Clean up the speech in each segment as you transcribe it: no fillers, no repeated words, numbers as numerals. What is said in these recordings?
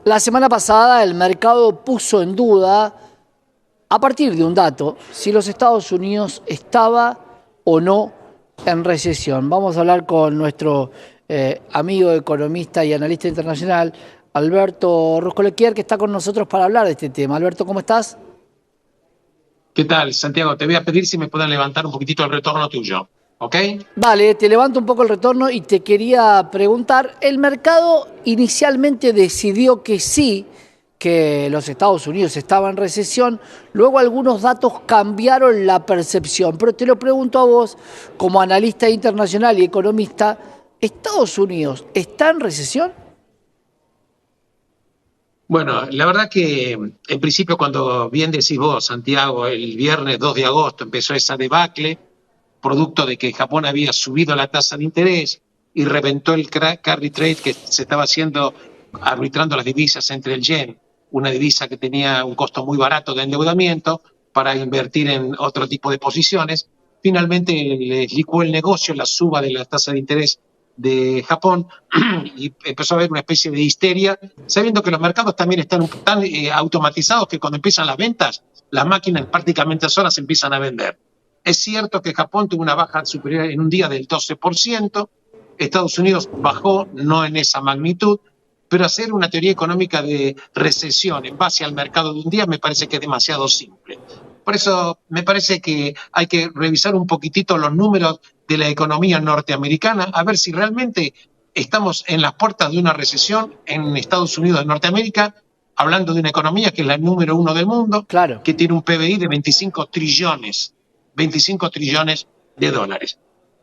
La semana pasada el mercado puso en duda, a partir de un dato, si los Estados Unidos estaba o no en recesión. Vamos a hablar con nuestro amigo economista y analista internacional, Alberto Ruscolequier, que está con nosotros para hablar de este tema. Alberto, ¿cómo estás? ¿Qué tal, Santiago? Te voy a pedir si me pueden levantar un poquitito el retorno tuyo, ¿ok? Vale, te levanto un poco el retorno y te quería preguntar, el mercado inicialmente decidió que sí, que los Estados Unidos estaban en recesión, luego algunos datos cambiaron la percepción, pero te lo pregunto a vos, como analista internacional y economista, ¿Estados Unidos está en recesión? Bueno, la verdad que en principio cuando bien decís vos, Santiago, el viernes 2 de agosto empezó esa debacle, producto de que Japón había subido la tasa de interés y reventó el carry trade que se estaba haciendo arbitrando las divisas entre el yen, una divisa que tenía un costo muy barato de endeudamiento para invertir en otro tipo de posiciones. Finalmente les licuó el negocio la suba de la tasa de interés de Japón y empezó a haber una especie de histeria, sabiendo que los mercados también están tan automatizados que cuando empiezan las ventas, las máquinas prácticamente solas empiezan a vender. Es cierto que Japón tuvo una baja superior en un día del 12%, Estados Unidos bajó, no en esa magnitud, pero hacer una teoría económica de recesión en base al mercado de un día me parece que es demasiado simple. Por eso me parece que hay que revisar un poquitito los números de la economía norteamericana, a ver si realmente estamos en las puertas de una recesión en Estados Unidos de Norteamérica, hablando de una economía que es la número uno del mundo, Claro, que tiene un PBI de 25 trillones de dólares.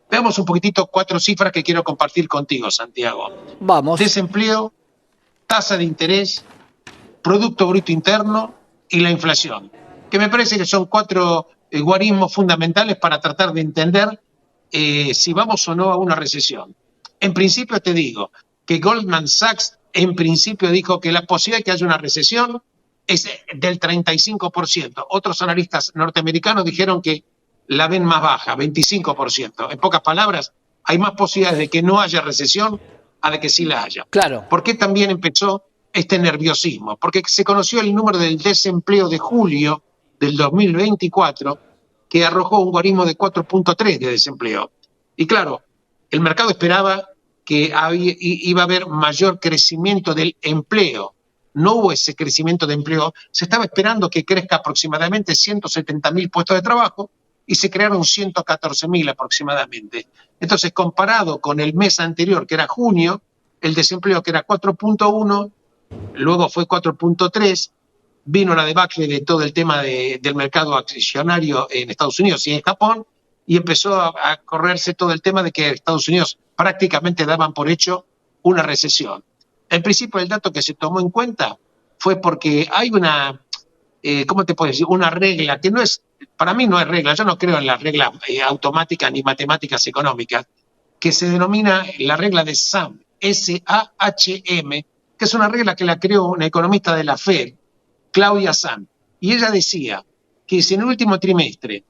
Veamos un poquitito 4 cifras que quiero compartir contigo, Santiago. vamos. Desempleo, tasa de interés, Producto Bruto Interno y la inflación, que me parece que son 4 guarismos fundamentales para tratar de entender si vamos o no a una recesión. En principio te digo que Goldman Sachs en principio dijo que la posibilidad de que haya una recesión es del 35%. Otros analistas norteamericanos dijeron que la ven más baja, 25%. En pocas palabras, hay más posibilidades de que no haya recesión a de que sí la haya. Claro. ¿Por qué también empezó este nerviosismo? Porque se conoció el número del desempleo de julio del 2024, que arrojó un guarismo de 4.3 de desempleo. Y claro, el mercado esperaba que iba a haber mayor crecimiento del empleo. No hubo ese crecimiento de empleo. Se estaba esperando que crezca aproximadamente 170.000 puestos de trabajo y se crearon 114.000 aproximadamente. Entonces, comparado con el mes anterior, que era junio, el desempleo que era 4.1, luego fue 4.3, vino la debacle de todo el tema del mercado accionario en Estados Unidos y en Japón, y empezó a correrse todo el tema de que Estados Unidos prácticamente daban por hecho una recesión. En principio, el dato que se tomó en cuenta fue porque hay una, ¿cómo te puedo decir? Una regla que no es, para mí no es regla, yo no creo en las reglas automáticas ni matemáticas económicas, que se denomina la regla de SAM, S-A-H-M, que es una regla que la creó una economista de la Fed, Claudia Sam, y ella decía que si en el último trimestre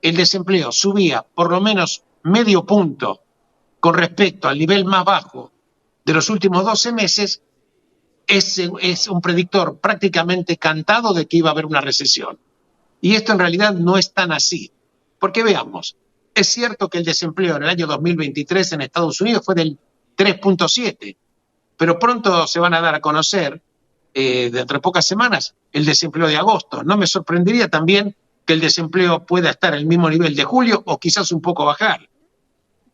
el desempleo subía por lo menos medio punto con respecto al nivel más bajo de los últimos 12 meses, es un predictor prácticamente cantado de que iba a haber una recesión. Y esto en realidad no es tan así, porque veamos, es cierto que el desempleo en el año 2023 en Estados Unidos fue del 3.7, pero pronto se van a dar a conocer dentro de pocas semanas, el desempleo de agosto. No me sorprendería también que el desempleo pueda estar al mismo nivel de julio o quizás un poco bajar.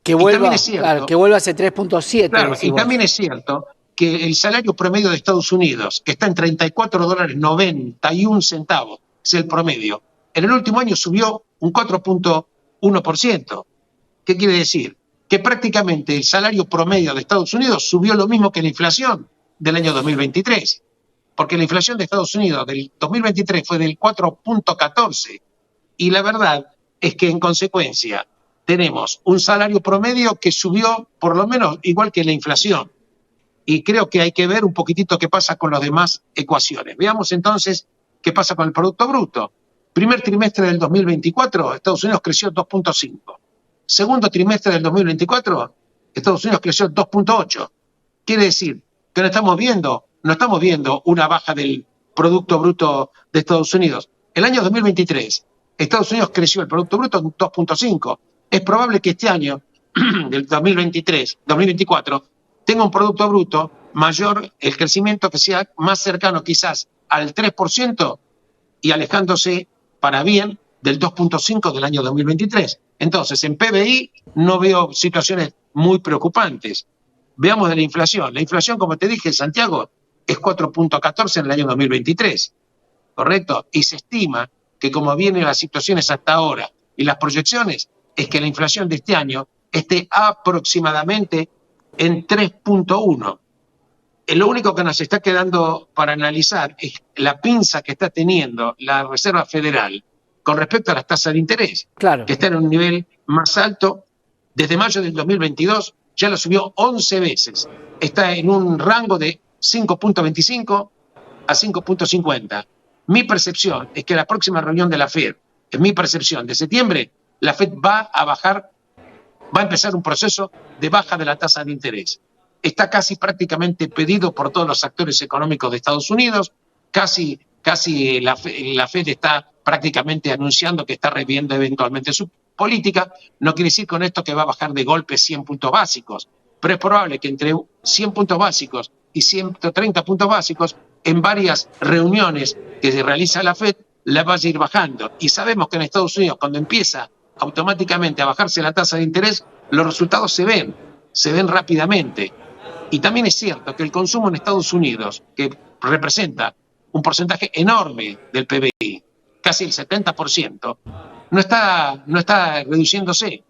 Que Y también es vuelva, claro, cierto, que vuelva a ese 3.7, claro, decís y vos. también es cierto que el salario promedio de Estados Unidos, que está en $34.91, es el promedio, en el último año subió un 4.1%. ¿Qué quiere decir? Que prácticamente el salario promedio de Estados Unidos subió lo mismo que la inflación del año 2023. Porque la inflación de Estados Unidos del 2023 fue del 4.14 y la verdad es que en consecuencia tenemos un salario promedio que subió por lo menos igual que la inflación y creo que hay que ver un poquitito qué pasa con las demás ecuaciones. Veamos entonces qué pasa con el Producto Bruto. Primer trimestre del 2024, Estados Unidos creció 2.5. Segundo trimestre del 2024, Estados Unidos creció 2.8. Quiere decir que no estamos viendo no estamos viendo una baja del Producto Bruto de Estados Unidos. El año 2023, Estados Unidos creció el Producto Bruto en 2.5. Es probable que este año, del 2024, tenga un Producto Bruto mayor, el crecimiento que sea más cercano quizás al 3% y alejándose para bien del 2.5 del año 2023. Entonces, en PBI no veo situaciones muy preocupantes. Veamos de la inflación. La inflación, como te dije, Santiago, es 4.14 en el año 2023, ¿correcto? Y se estima que como vienen las situaciones hasta ahora y las proyecciones, es que la inflación de este año esté aproximadamente en 3.1. Lo único que nos está quedando para analizar es la pinza que está teniendo la Reserva Federal con respecto a las tasas de interés, Claro. que está en un nivel más alto. Desde mayo del 2022 ya lo subió 11 veces. Está en un rango de 5.25 a 5.50. Mi percepción es que la próxima reunión de la FED, en mi percepción, de septiembre, la FED va a bajar, va a empezar un proceso de baja de la tasa de interés. Está casi prácticamente pedido por todos los actores económicos de Estados Unidos, casi la FED está prácticamente anunciando que está reviendo eventualmente su política. No quiere decir con esto que va a bajar de golpe 100 puntos básicos, pero es probable que entre 100 puntos básicos y 130 puntos básicos, en varias reuniones que se realiza la FED, la vaya a ir bajando. Y sabemos que en Estados Unidos, cuando empieza automáticamente a bajarse la tasa de interés, los resultados se ven rápidamente. Y también es cierto que el consumo en Estados Unidos, que representa un porcentaje enorme del PBI, casi el 70%, no está reduciéndose.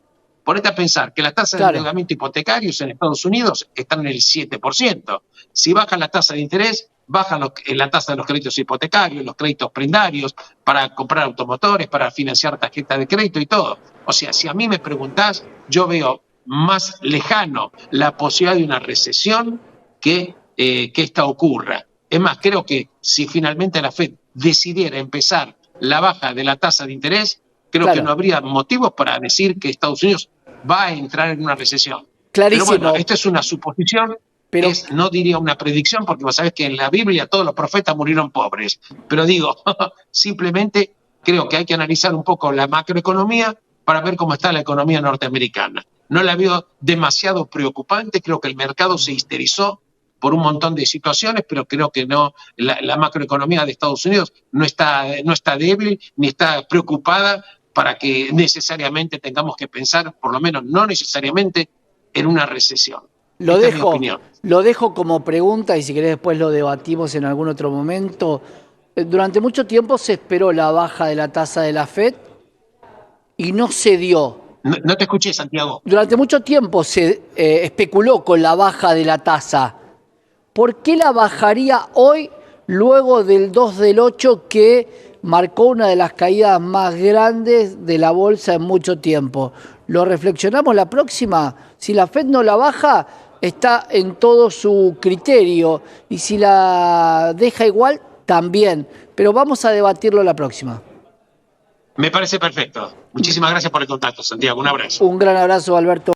Ponete a pensar que la tasa de endeudamiento hipotecarios en Estados Unidos está en el 7%. Si baja la tasa de interés, baja la tasa de los créditos hipotecarios, los créditos prendarios, para comprar automotores, para financiar tarjetas de crédito y todo. O sea, si a mí me preguntás, yo veo más lejano la posibilidad de una recesión que esta ocurra. Es más, creo que si finalmente la FED decidiera empezar la baja de la tasa de interés, creo que no habría motivos para decir que Estados Unidos va a entrar en una recesión. Clarísimo. Pero bueno, esta es una suposición, no diría una predicción, porque vos sabés que en la Biblia todos los profetas murieron pobres. Pero digo, simplemente creo que hay que analizar un poco la macroeconomía para ver cómo está la economía norteamericana. No la veo demasiado preocupante, creo que el mercado se histerizó por un montón de situaciones, pero creo que no, la macroeconomía de Estados Unidos no está débil ni está preocupada para que necesariamente tengamos que pensar, por lo menos no necesariamente, en una recesión. Lo dejo como pregunta y si querés después lo debatimos en algún otro momento. Durante mucho tiempo se esperó la baja de la tasa de la FED y no se dio. No te escuché, Santiago. Durante mucho tiempo se especuló con la baja de la tasa. ¿Por qué la bajaría hoy, luego del 2 del 8, que marcó una de las caídas más grandes de la bolsa en mucho tiempo? ¿Lo reflexionamos la próxima? Si la FED no la baja, está en todo su criterio. Y si la deja igual, también. Pero vamos a debatirlo la próxima. Me parece perfecto. Muchísimas gracias por el contacto, Santiago. Un abrazo. Un gran abrazo, Alberto.